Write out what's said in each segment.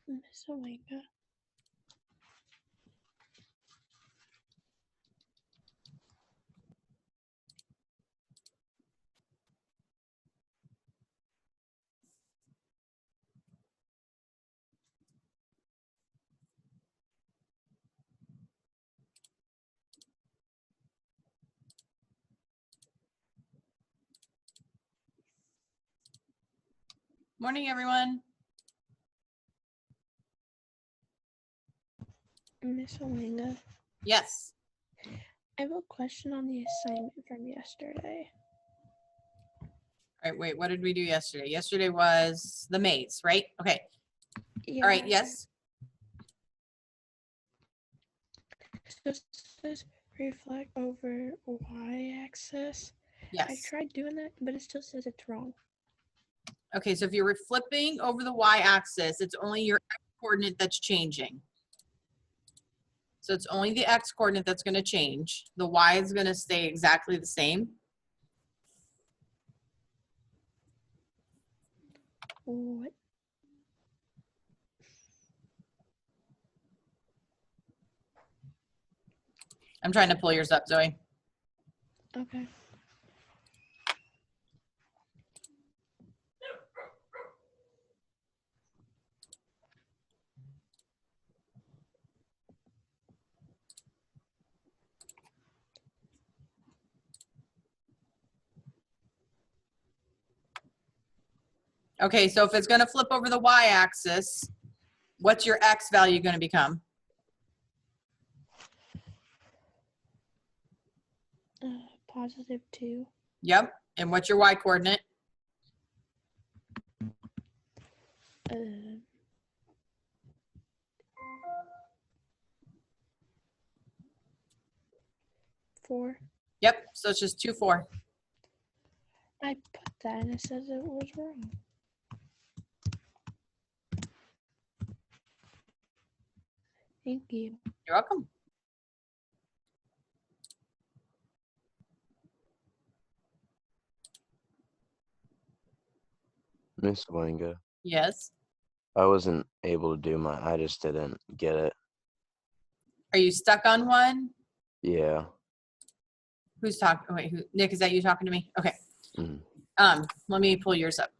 Miss Olenga. Morning, everyone. Miss Olenga. Yes. I have a question on the assignment from yesterday. All right, wait, what did we do yesterday? Yesterday was the maze, right? Okay. Yeah. All right, yes. So it says reflect over y-axis. I Yes. tried doing that, but it still says it's wrong. Okay, so if you're flipping over the y-axis, it's only your x coordinate that's changing. So it's only the x coordinate that's going to change. The y is going to stay exactly the same. What? I'm trying to pull yours up, Zoe. Okay. Okay, so if it's going to flip over the y-axis, what's your x value going to become? Positive 2. Yep. And what's your y coordinate? 4. Yep. So it's just 2, 4. I put that and it says it was wrong. Thank you. You're welcome. Miss Wanga, Yes. I wasn't able to do mine. I just didn't get it. Are you stuck on one? Yeah. Who's talking? Oh, wait, who? Nick, is that you talking to me? Okay. Mhm. Let me pull yours up.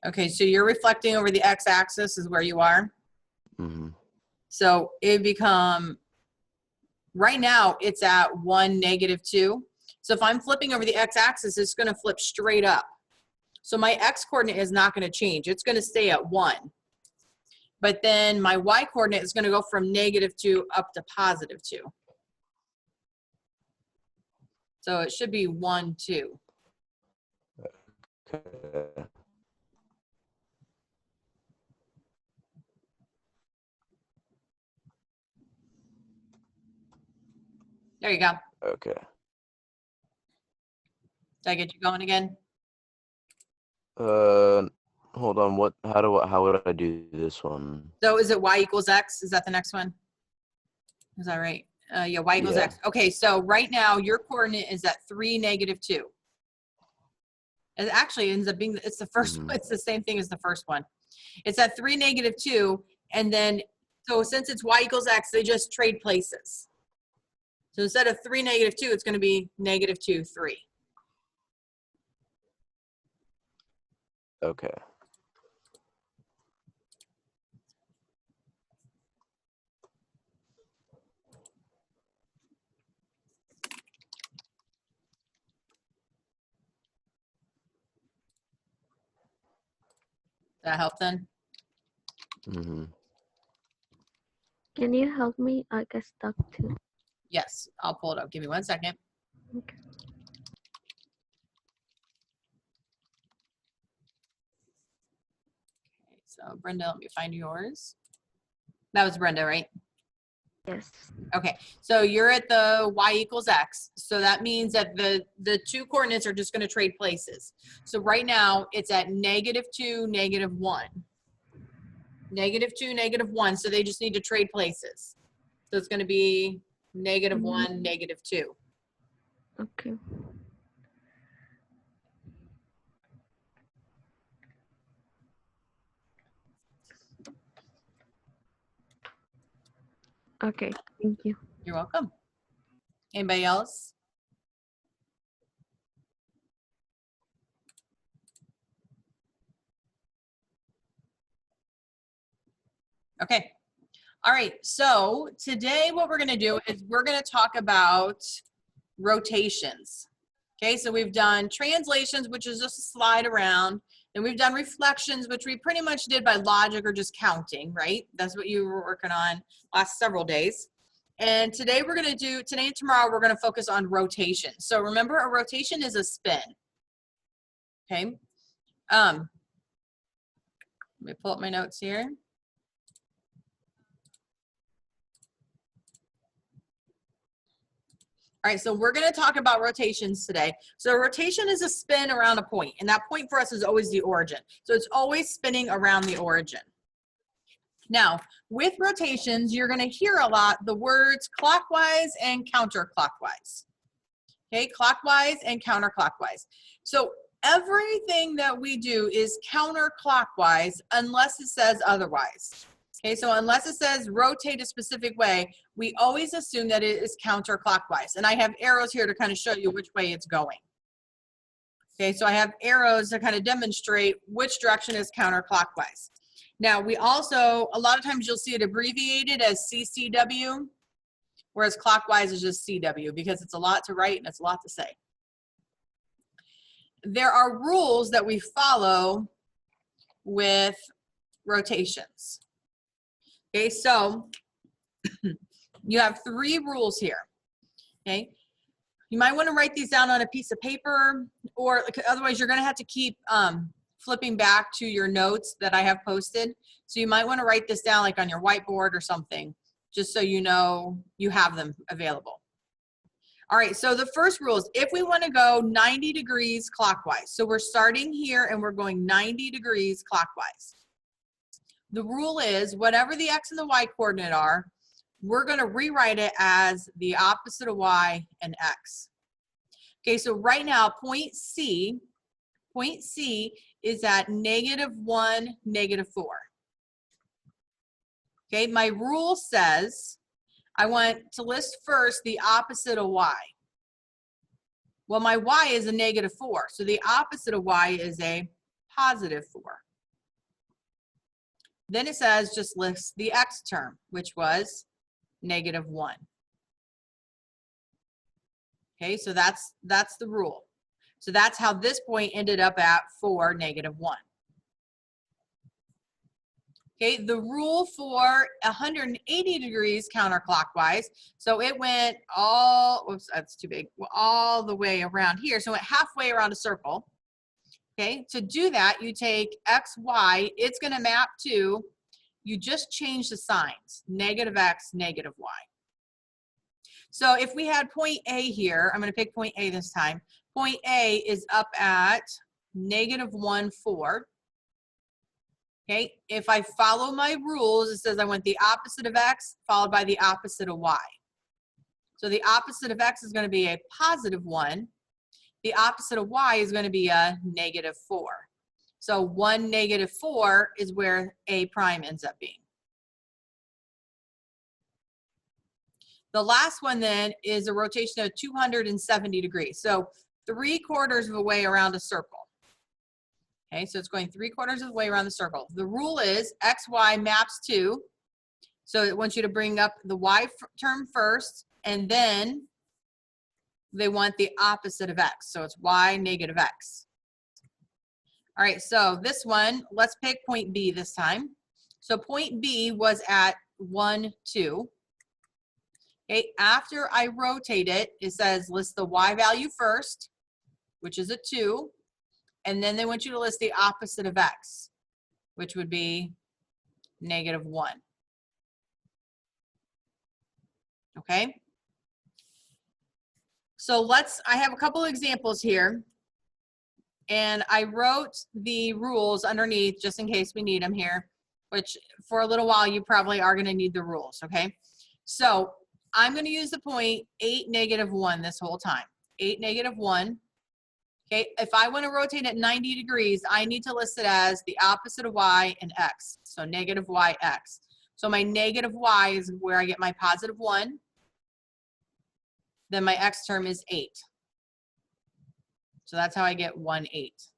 Okay, so you're reflecting over the x-axis is where you are. Mm-hmm. So it become, right now it's at 1, -2. So if I'm flipping over the x-axis, it's going to flip straight up. So my x coordinate is not going to change. It's going to stay at 1. But then my y coordinate is going to go from -2 up to +2. So it should be 1, 2. Okay. There you go. Okay. Did I get you going again? Hold on. How would I do this one? So is it y = x? Is that the next one? Is that right? Yeah, y = Yeah. x. Okay, so right now your coordinate is at 3, -2. It actually ends up being, it's the first one. It's the same thing as the first one. It's at 3, -2. And then, so since it's y = x, they just trade places. So instead of 3, -2, it's going to be -2, 3. Okay. That help then? Mm-hmm. Can you help me? I get stuck too. Yes, I'll pull it up. Give me 1 second. Okay. Okay, so Brenda, let me find yours. That was Brenda, right? Yes. Okay, so you're at the y equals x. So that means that the two coordinates are just going to trade places. So right now it's at -2, -1. -2, -1. So they just need to trade places. So it's going to be -1, -2. Okay. Okay, thank you. You're welcome. Anybody else? Okay. All right. So today what we're going to do is we're going to talk about rotations. Okay. So we've done translations, which is just a slide around. And we've done reflections, which we pretty much did by logic or just counting, right? That's what you were working on last several days. And today we're going to do, today and tomorrow, we're going to focus on rotation. So remember, a rotation is a spin. Okay. Let me pull up my notes here. All right, so we're going to talk about rotations today. So a rotation is a spin around a point, and that point for us is always the origin. So it's always spinning around the origin. Now, with rotations, you're going to hear a lot the words clockwise and counterclockwise. Okay, clockwise and counterclockwise. So everything that we do is counterclockwise unless it says otherwise. Okay, so unless it says rotate a specific way, we always assume that it is counterclockwise. And I have arrows here to kind of show you which way it's going. Okay, so I have arrows to kind of demonstrate which direction is counterclockwise. Now, we also, a lot of times you'll see it abbreviated as CCW, whereas clockwise is just CW because it's a lot to write and it's a lot to say. There are rules that we follow with rotations. Okay, so you have 3 rules here. Okay, you might want to write these down on a piece of paper, or otherwise you're going to have to keep flipping back to your notes that I have posted. So you might want to write this down like on your whiteboard or something, just so you know you have them available. All right, so the first rule is if we want to go 90 degrees clockwise, so we're starting here and we're going 90 degrees clockwise. The rule is whatever the x and the y coordinate are, we're going to rewrite it as the opposite of y and x. Okay, so right now point C is at -1, -4. Okay, my rule says I want to list first the opposite of y. Well, my y is a -4, so the opposite of y is a +4. Then it says just list the x term, which was -1. Okay, so that's the rule. So that's how this point ended up at 4, -1. Okay, the rule for 180 degrees counterclockwise, so it went all, whoops, that's too big, all the way around here. So it went halfway around a circle. Okay, to do that, you take x, y, it's going to map to, you just change the signs, -x, -y. So if we had point A here, I'm going to pick point A this time. Point A is up at -1, 4. Okay, if I follow my rules, it says I want the opposite of x followed by the opposite of y. So the opposite of x is going to be a +1. The opposite of y is going to be a -4. So 1, -4 is where A prime ends up being. The last one then is a rotation of 270 degrees. So 3/4 of a way around a circle. Okay, so it's going 3/4 of the way around the circle. The rule is x, y maps to, so it wants you to bring up the y term first, and then they want the opposite of x. So it's y -x. All right, so this one, let's pick point B this time. So point B was at 1, 2. Okay, after I rotate it, it says list the y value first, which is a 2. And then they want you to list the opposite of x, which would be -1. okay? So I have a couple examples here. And I wrote the rules underneath just in case we need them here, which for a little while you probably are going to need the rules, okay? So I'm going to use the point 8, -1 this whole time. 8, -1. Okay, if I want to rotate it 90 degrees, I need to list it as the opposite of y and x. So -yx. So my -y is where I get my +1. Then my x term is 8. So that's how I get 1/8.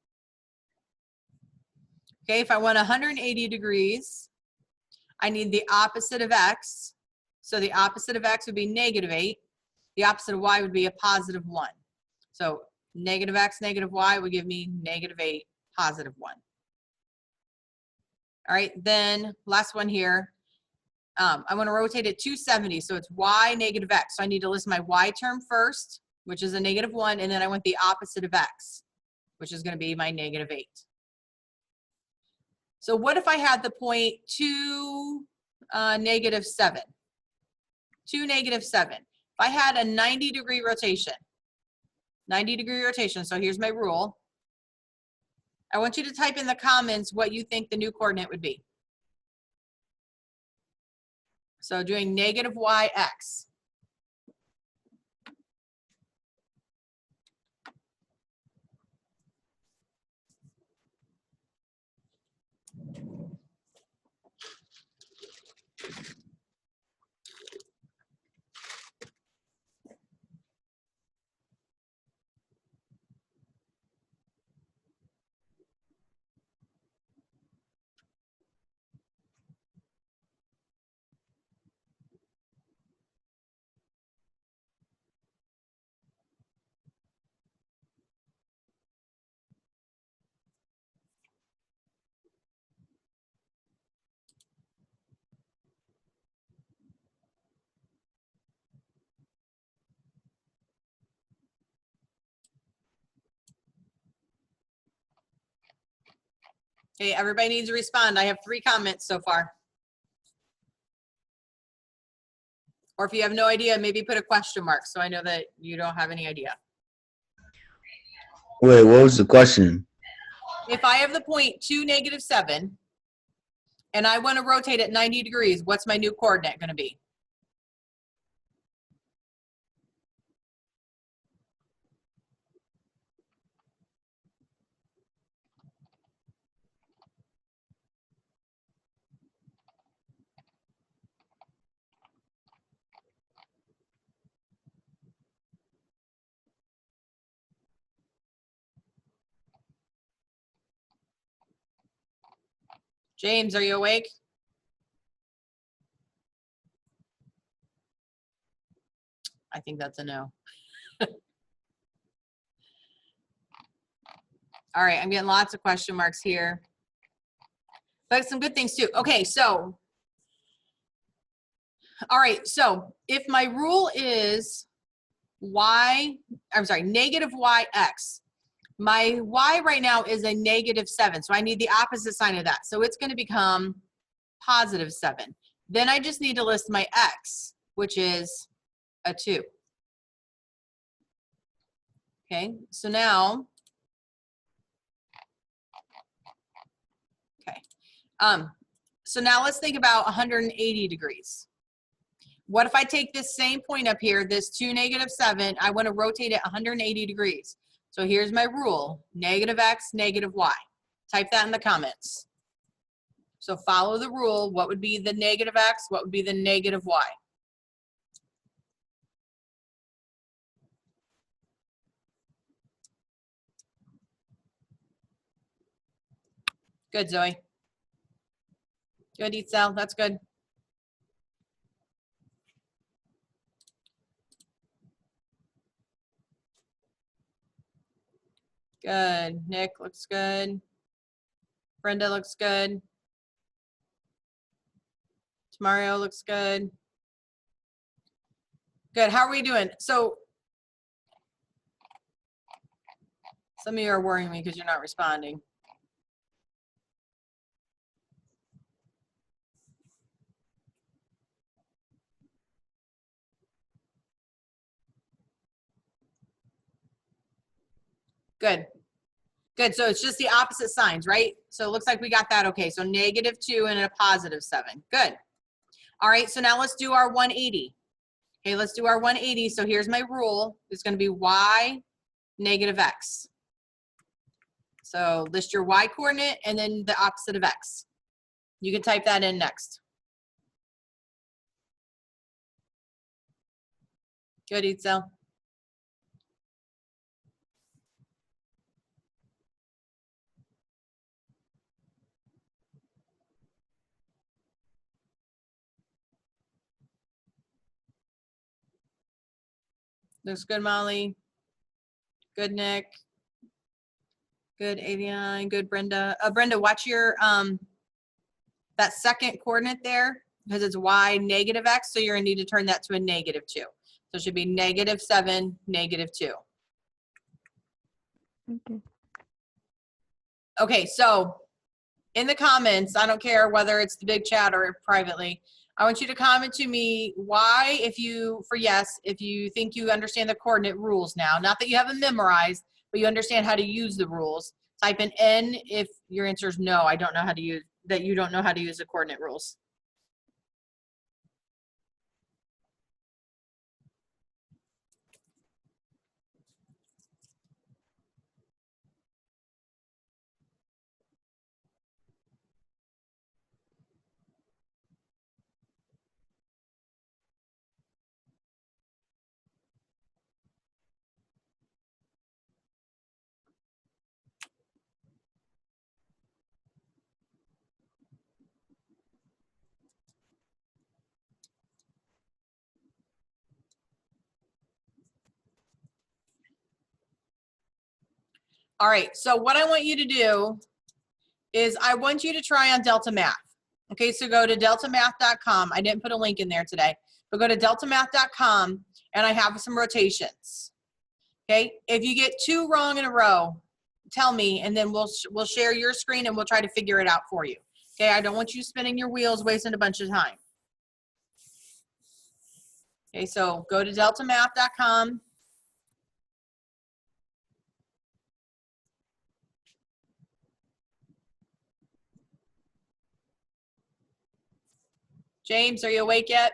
Okay, if I want 180 degrees, I need the opposite of x. So the opposite of x would be -8. The opposite of y would be a +1. So -x, -y would give me -8, +1. All right, then last one here. I want to rotate it 270, so it's y -x. So I need to list my y term first, which is a -1, and then I want the opposite of x, which is going to be my -8. So what if I had the point 2, -7? 2, -7. If I had a 90-degree rotation, 90-degree rotation, so here's my rule. I want you to type in the comments what you think the new coordinate would be. So doing -yx. Okay, everybody needs to respond. I have 3 comments so far. Or if you have no idea, maybe put a question mark so I know that you don't have any idea. Wait, what was the question? If I have the point 2, -7, and I want to rotate it 90 degrees, what's my new coordinate going to be? James, are you awake? I think that's a no. All right, I'm getting lots of question marks here. But some good things too. Okay, so, all right, so if my rule is -yx, my y right now is a -7, so I need the opposite sign of that. So it's going to become +7. Then I just need to list my x, which is a 2. Okay, so now, okay, so now let's think about 180 degrees. What if I take this same point up here, this 2, -7, I want to rotate it 180 degrees. So here's my rule, -x, -y. Type that in the comments. So follow the rule. What would be the -x? What would be the -y? Good, Zoe. Good, Eatsel. That's good. Good. Nick looks good. Brenda looks good. Mario looks good. Good. How are we doing? So some of you are worrying me because you're not responding. Good. Good. So it's just the opposite signs, right? So it looks like we got that okay. So -2 and a +7. Good. All right, so now let's do our 180. Okay, let's do our 180. So here's my rule. It's going to be y negative x. So list your y coordinate and then the opposite of x. You can type that in next. Good, Itzel. Looks good, Molly. Good, Nick. Good, Avian. Good, Brenda. Brenda, watch your that second coordinate there because it's y negative x. So you're gonna need to turn that to a -2. So it should be -7, -2. Okay. Okay, so in the comments, I don't care whether it's the big chat or privately, I want you to comment to me why, if you think you understand the coordinate rules now. Not that you have them memorized, but you understand how to use the rules. Type in N if your answer is no, I don't know how to use, that you don't know how to use the coordinate rules. All right, so what I want you to do is I want you to try on Delta Math. Okay, so go to deltamath.com. I didn't put a link in there today, but go to deltamath.com and I have some rotations. Okay, if you get 2 wrong in a row, tell me and then we'll share your screen and we'll try to figure it out for you. Okay, I don't want you spinning your wheels, wasting a bunch of time. Okay, so go to deltamath.com. James, are you awake yet?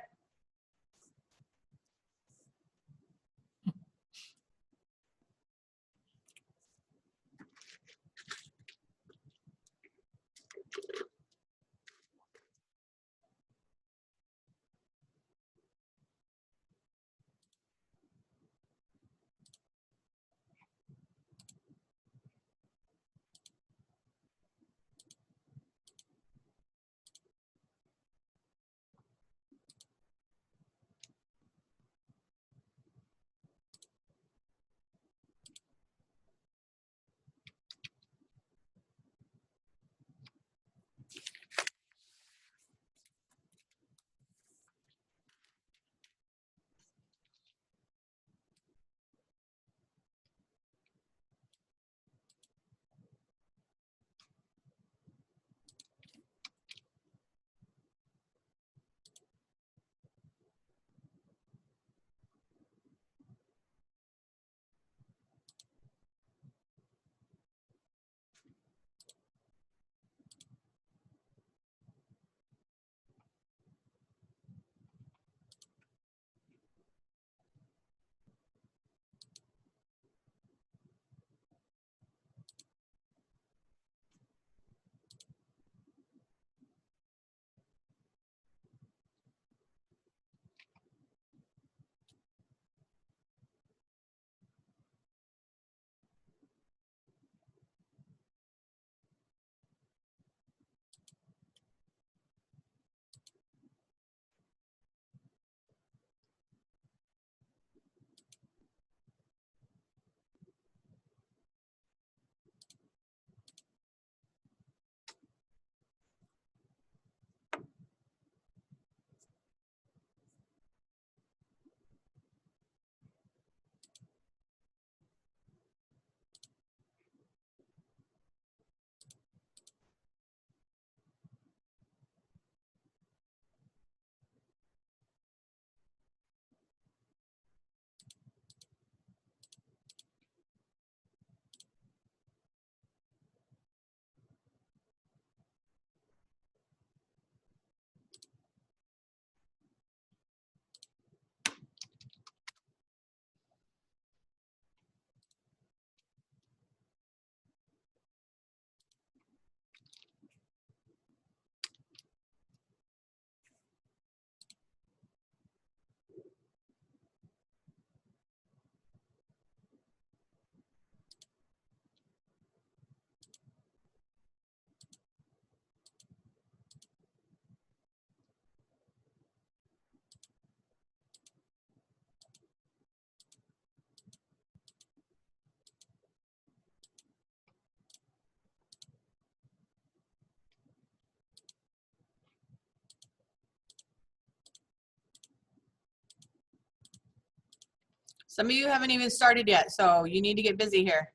Some of you haven't even started yet, so you need to get busy here.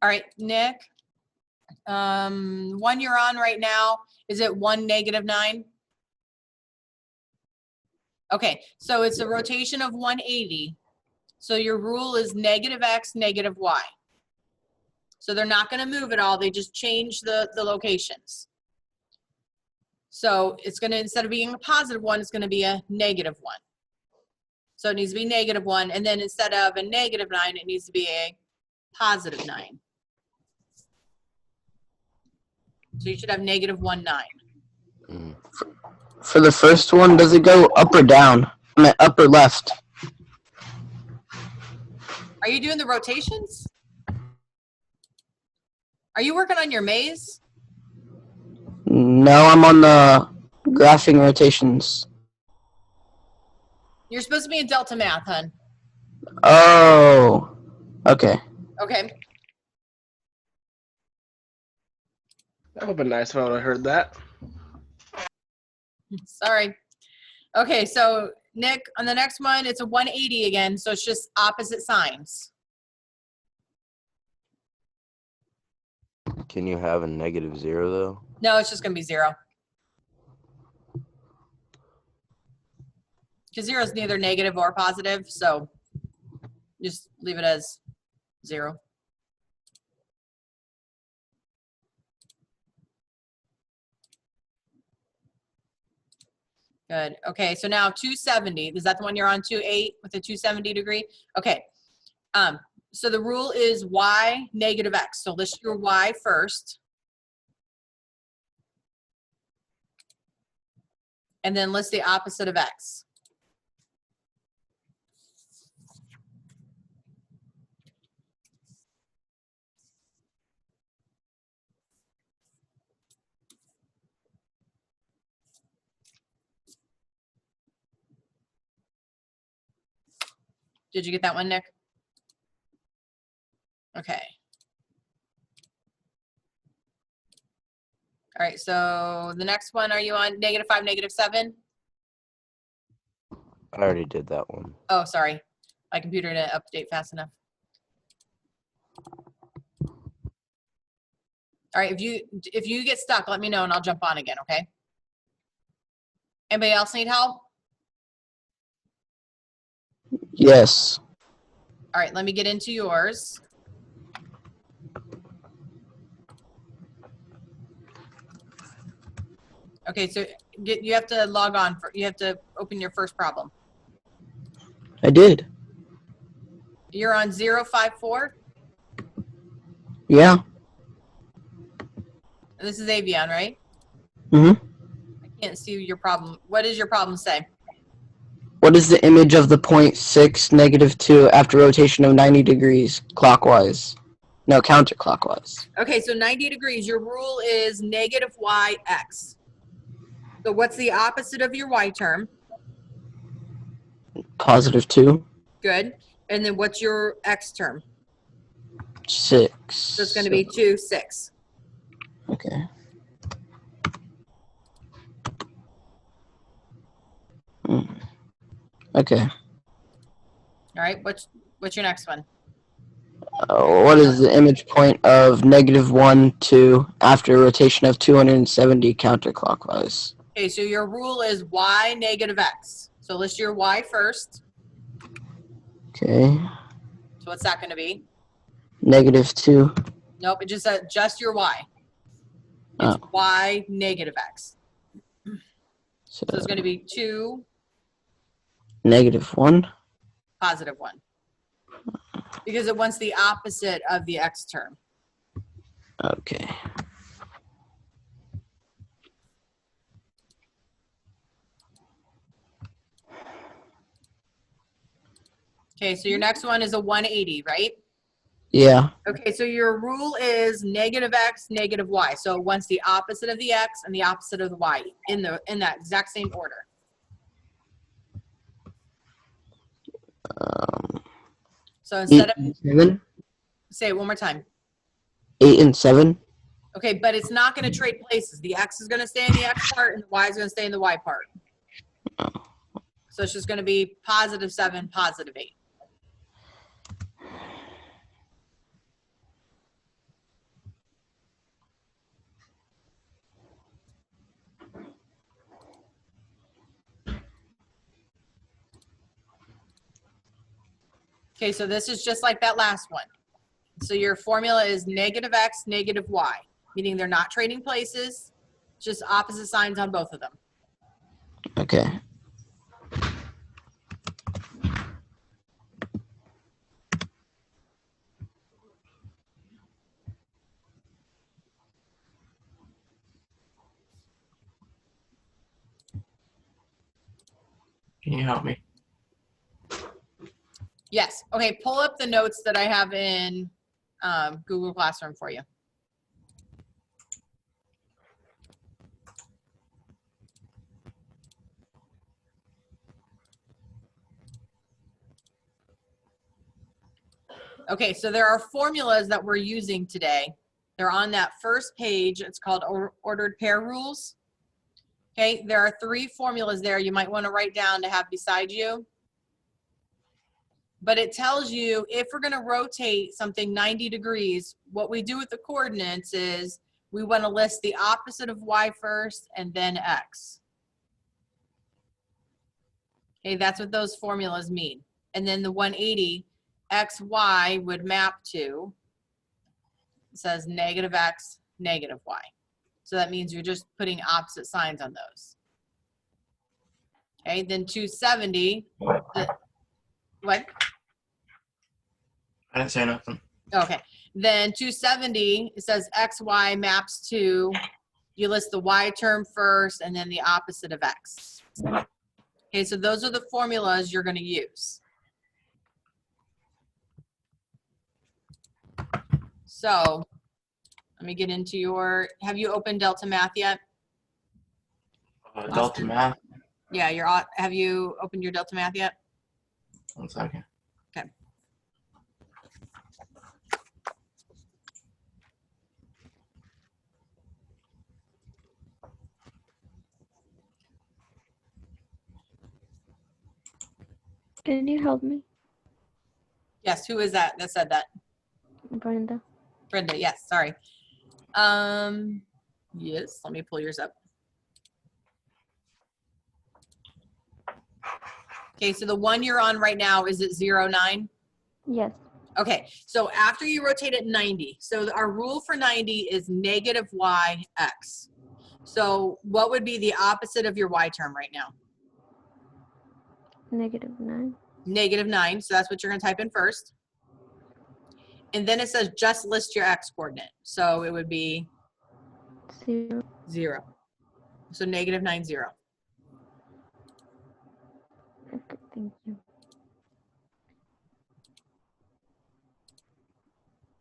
All right, Nick. One you're on right now, is it 1, -9? Okay, so it's a rotation of 180. So your rule is -x, -y. So they're not gonna move at all, they just change the locations. So it's gonna, instead of being a +1, it's gonna be a -1. So it needs to be -1, and then instead of a -9, it needs to be a +9. So you should have -1, 9. Mm. For the first one, does it go up or down? I mean, up or left? Are you doing the rotations? Are you working on your maze? No, I'm on the graphing rotations. You're supposed to be in Delta Math, hun. Oh, okay. Okay. That would have been nice if I would have heard that. Sorry. Okay, so Nick, on the next one, it's a 180 again, so it's just opposite signs. Can you have a -0 though? No, it's just gonna be 0. Because 0 is neither negative or positive, so just leave it as 0. Good. Okay, so now 270. Is that the one you're on, 2.8 with a 270 degree? Okay. So the rule is y -x. So list your y first. And then list the opposite of x. Did you get that one, Nick? Okay. All right, so the next one, are you on -5, -7? I already did that one. Oh, sorry. My computer didn't update fast enough. All right, if you get stuck, let me know and I'll jump on again, okay? Anybody else need help? Yes. All right, let me get into yours. Okay, so you have to log on you have to open your first problem. I did. You're on 054. Yeah. And this is Avion, right? Mm-hmm. I can't see your problem. What does your problem say? What is the image of the point 6, -2 after rotation of 90 degrees clockwise? No, counterclockwise. Okay, so 90 degrees, your rule is -yx. So what's the opposite of your y term? +2. Good. And then what's your x term? 6. So it's going to be 2, 6. Okay. Okay. All right, what's your next one? What is the image point of -1, 2 after rotation of 270 counterclockwise? Okay, so your rule is y -x. So list your y first. Okay. So what's that going to be? -2. Nope, it just your y. It's Oh. y -x. So So it's going to be 2, -1. +1. Because it wants the opposite of the x term. Okay. Okay, so your next one is a 180, right? Yeah. Okay, so your rule is negative x, negative y. So it wants the opposite of the x and the opposite of the y in that exact same order. So instead 8 of, and 7. say it one more time. 8 and 7. Okay, but it's not going to trade places. The x is going to stay in the x part and the y is going to stay in the y part. So it's just going to be positive 7, positive 8. Okay, so this is just like that last one. So your formula is negative x, negative y, meaning they're not trading places, just opposite signs on both of them. Okay. Can you help me? Yes. Okay, pull up the notes that I have in Google Classroom for you. Okay, so there are formulas that we're using today. They're on that first page. It's called ordered pair rules. Okay, there are 3 formulas there you might want to write down to have beside you. But it tells you if we're going to rotate something 90 degrees, what we do with the coordinates is we want to list the opposite of y first and then x. Okay, that's what those formulas mean. And then the 180, x, y would map to, it says negative x, negative y. So that means you're just putting opposite signs on those. Okay, then 270, what? I didn't say nothing. Okay, then 270, it says x, y maps to, you list the y term first and then the opposite of x. Okay, so those are the formulas you're going to use. So let me get into your, have you opened Delta Math yet? Delta Math. Yeah, have you opened your Delta Math yet? 1 second. Okay. Can you help me, Yes, who is that said that? Brenda? Brenda, yes, sorry. Yes, let me pull yours up. Okay, so the one you're on right now, is it 09? Yes. Okay, so after you rotate it 90, so our rule for 90 is negative y x. So what would be the opposite of your y term right now? -9. Negative 9, so that's what you're going to type in first. And then it says just list your x coordinate. So it would be 0. 0. So negative 9, 0. Okay, thank you.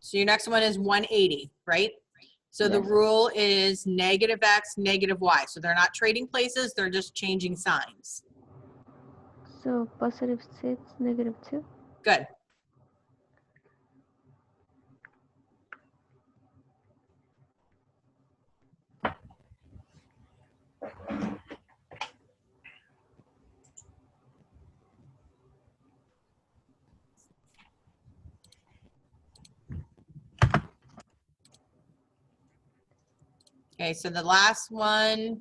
So your next one is 180, right? So the Yes. rule is negative x, negative y. So they're not trading places, they're just changing signs. So +6, -2. Good. Okay, so the last one,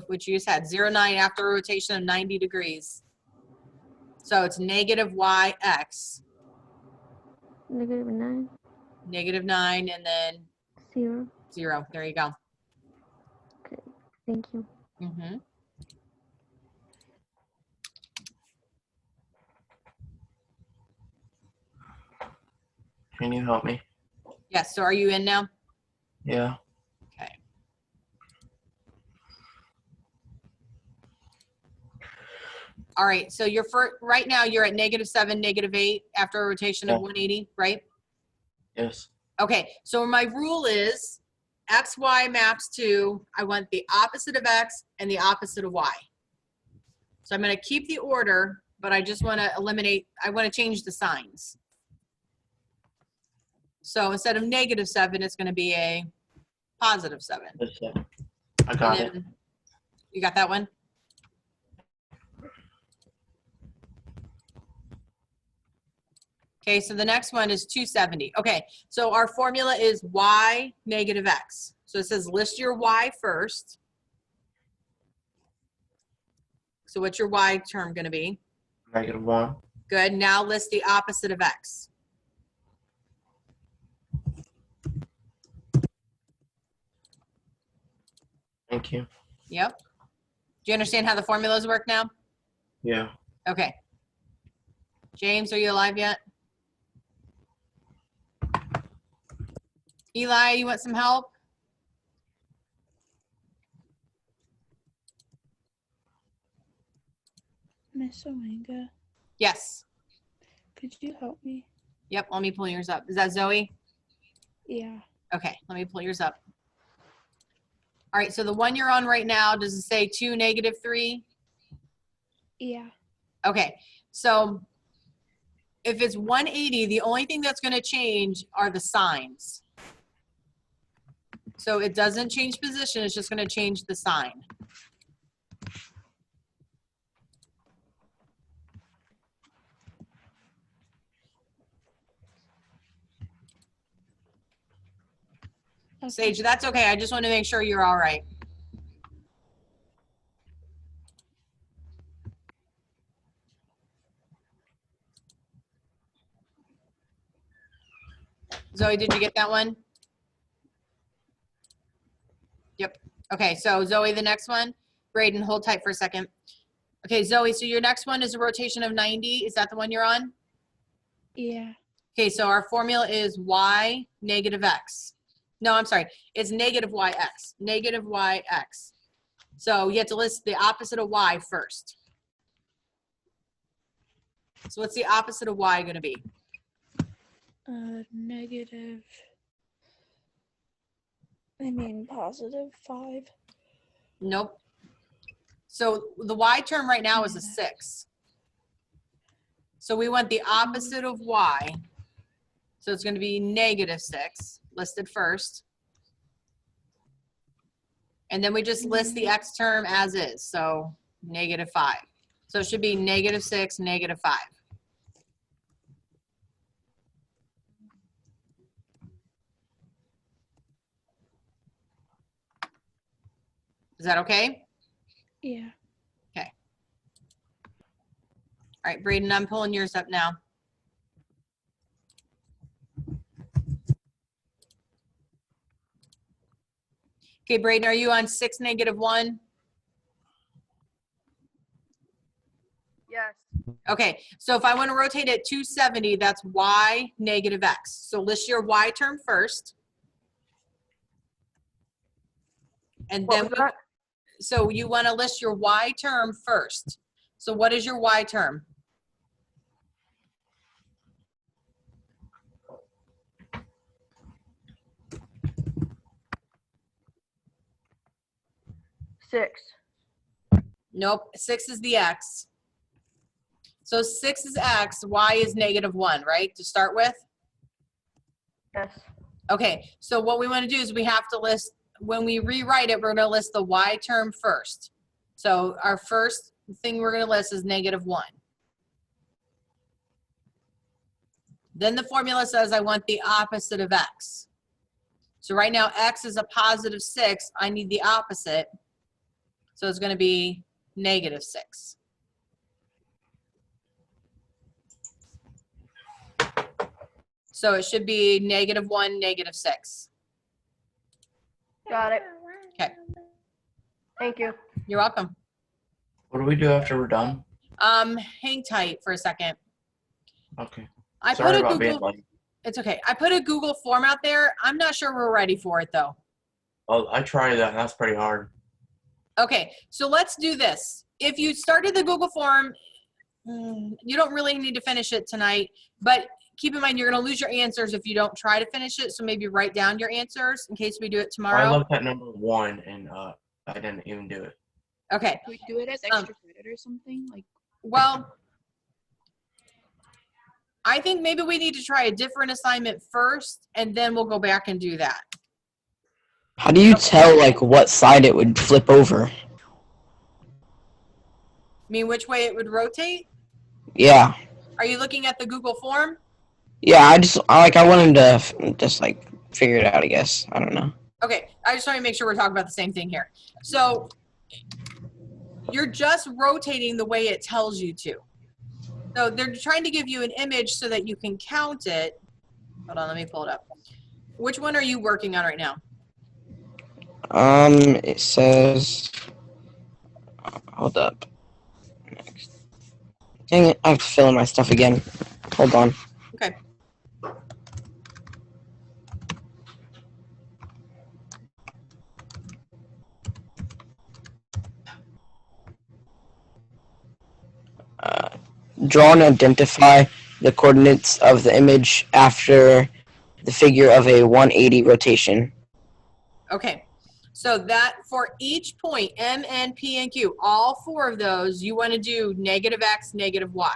which you just had, 09 after a rotation of 90 degrees. So it's negative y x, -9. negative 9, and then 0. 0. There you go. Okay, thank you. Mm-hmm. Can you help me? Yes, so are you in now? Yeah. Okay. All right, so you're right now you're at -7, -8 after a rotation of Yeah. 180, right? Yes. Okay, so my rule is x, y maps to, I want the opposite of x and the opposite of y. So I'm gonna keep the order, but I just wanna eliminate, I wanna change the signs. So instead of -7, it's gonna be a +7. Yes, yeah. I got And it. then- You got that one? Okay, so the next one is 270. Okay, so our formula is y negative x. So it says list your y first. So what's your y term gonna be? -1. Good, now list the opposite of x. Thank you. Yep. Do you understand how the formulas work now? Yeah. Okay. James, are you alive yet? Eli, you want some help? Miss Owenga, Yes. could you help me? Yep, let me pull yours up. Is that Zoe? Yeah. Okay, let me pull yours up. All right, so the one you're on right now, does it say 2, -3? Yeah. Okay, so if it's 180, the only thing that's gonna change are the signs. So it doesn't change position, it's just gonna change the sign. Okay. Sage, that's okay, I just wanna make sure you're all right. Zoe, did you get that one? Yep. Okay, so Zoe, the next one. Braden, hold tight for a second. Okay, Zoe, so your next one is a rotation of 90. Is that the one you're on? Yeah. Okay, so our formula is y negative x. No, I'm sorry. It's negative yx. Negative yx. So you have to list the opposite of y first. So what's the opposite of y going to be? Negative. I mean, +5. Nope. So the y term right now is a 6. So we want the opposite of y. So it's going to be -6, listed first. And then we just list the x term as is, so -5. So it should be -6, -5. Is that okay? Yeah. All right, Braden, I'm pulling yours up now. Okay, Braden, are you on 6, -1? Yes. Okay, so if I want to rotate it 270, that's y negative x. So list your y term first. And What then, was that? so you want to list your y term first. So what is your y term? Six. Nope, 6 is the x. So 6 is x, y is -1, right, to start with? Yes. Okay, so what we want to do is we have to list, when we rewrite it, we're going to list the y term first. So our first thing we're going to list is -1. Then the formula says I want the opposite of x. So right now x is a +6. I need the opposite. So it's going to be -6. So it should be -1, -6. Got it. Okay. Thank you. You're welcome. What do we do after we're done? Hang tight for a second. Okay. I Sorry put a about being Google, late. it's okay. I put a Google form out there. I'm not sure we're ready for it though. Oh, I tried that and that's pretty hard. Okay, so let's do this. if you started the Google form, you don't really need to finish it tonight, but keep in mind you're going to lose your answers if you don't try to finish it. So maybe write down your answers in case we do it I tomorrow. looked at number 1 and I didn't even do it. Okay. Can we do it as extra credit or something? Like, Well, I think maybe we need to try a different assignment first, and then we'll go back and do that. How do you tell like what side it would flip over? I mean, which way it would rotate? Yeah. Are you looking at the Google form? Yeah, I wanted to just like figure it out, I guess. I don't know. Okay, I just want to make sure we're talking about the same thing here. So you're just rotating the way it tells you to. So they're trying to give you an image so that you can count it. Hold on, let me pull it up. Which one are you working on right now? It says, hold up. Next. Dang it, I have to fill in my stuff again. Hold on. Okay. Draw and identify the coordinates of the image after the figure of a 180 rotation. Okay. So that for each point, M, N, P, and Q, all 4 of those, you want to do negative X, negative Y.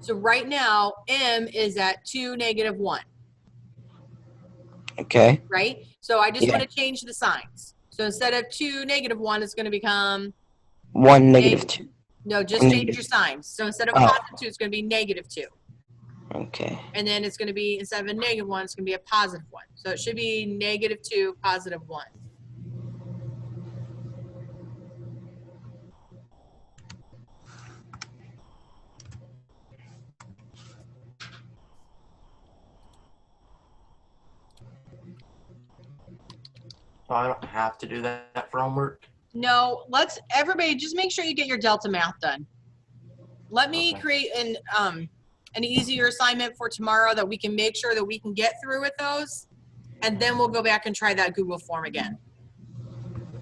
So right now, M is at 2, negative 1. Okay. Right? So I just Yeah. want to change the signs. So instead of 2, negative 1, it's going to become, 1, negative 2. no, just Or change negative. your signs. So instead of Oh. positive 2, it's going to be negative 2. Okay. And then it's going to be, instead of a negative 1, it's going to be a positive 1. So it should be negative 2, positive 1. So I don't have to do that for homework. No, everybody just make sure you get your Delta math done. Let me Okay. create an easier assignment for tomorrow that we can make sure that we can get through with those. And then we'll go back and try that Google form again.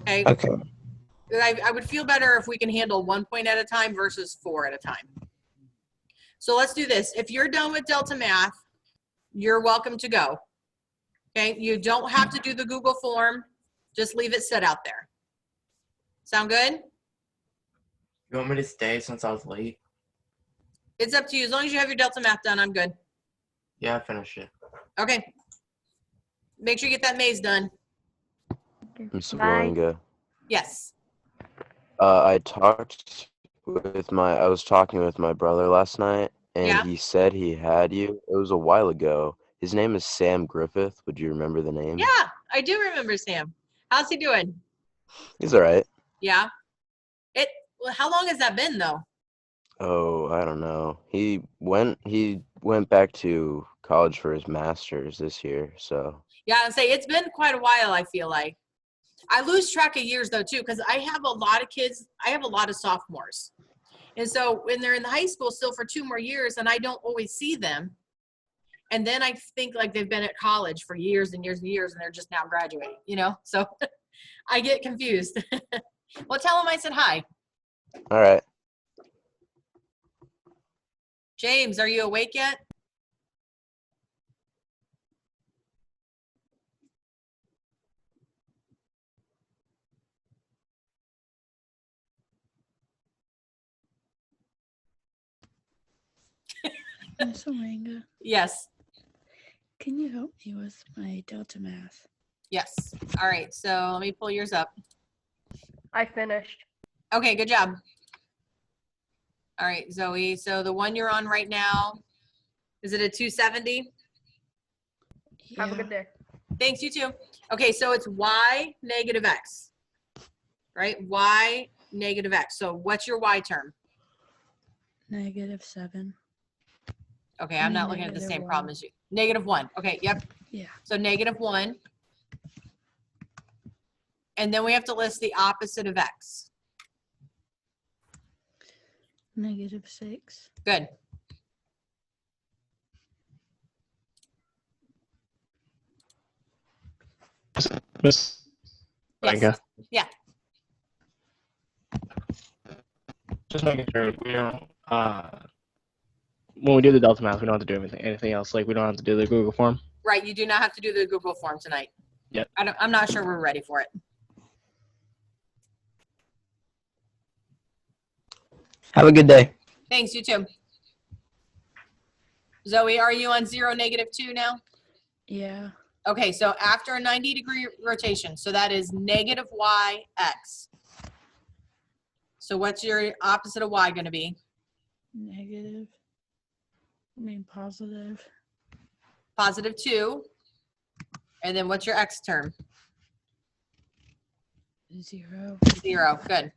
Okay? Okay. I would feel better if we can handle 1 point at a time versus 4 at a time. So let's do this. If you're done with Delta Math, you're welcome to go. Okay? You don't have to do the Google form. Just leave it set out there. Sound good? You want me to stay since I was late? It's up to you. As long as you have your Delta Math done, I'm good. Yeah, I finished it. Okay. Make sure you get that maze done. Ms. Bye. Valenga. Yes. I was talking with my brother last night, and Yeah. he said he had you. It was a while ago. His name is Sam Griffith. Would you remember the name? Yeah, I do remember Sam. How's he doing? He's all right. Yeah. Well, how long has that been though? Oh, I don't know. He went back to college for his master's this year, so Yeah, I'd say it's been quite a while, I feel like. I lose track of years though too, because I have a lot of kids, I have a lot of sophomores. And so when they're in high school still for 2 more years and I don't always see them. And then I think like they've been at college for years and years and years and they're just now graduating, you know? So I get confused. Well, tell them I said hi. all right. James, are you awake yet? Miss Oranga, Yes. can you help me with my Delta Math? Yes. All right. So let me pull yours up. I finished. Okay, good job. All right, Zoe. So the one you're on right now, is it a 270? Have a good day. Thanks, you too. Okay, so it's y negative x, right? Y negative x. So what's your y term? -7. Okay, I'm not looking at the same problem as you. -1. Okay, yep. Yeah. So -1. And then we have to list the opposite of x. -6. Good. Miss Yes. Valenga. Yeah. Just making sure we don't. When we do the delta math, we don't have to do anything else. Like we don't have to do the Google form. Right, you do not have to do the Google form tonight. Yep. I'm not sure we're ready for it. Have a good day. Thanks, you too. Zoe, are you on 0, -2 now? Yeah. Okay, so after a 90-degree rotation, so that is negative y, x. So what's your opposite of y going to be? Negative. I mean positive. Positive 2. And then what's your x term? 0. 0. Good.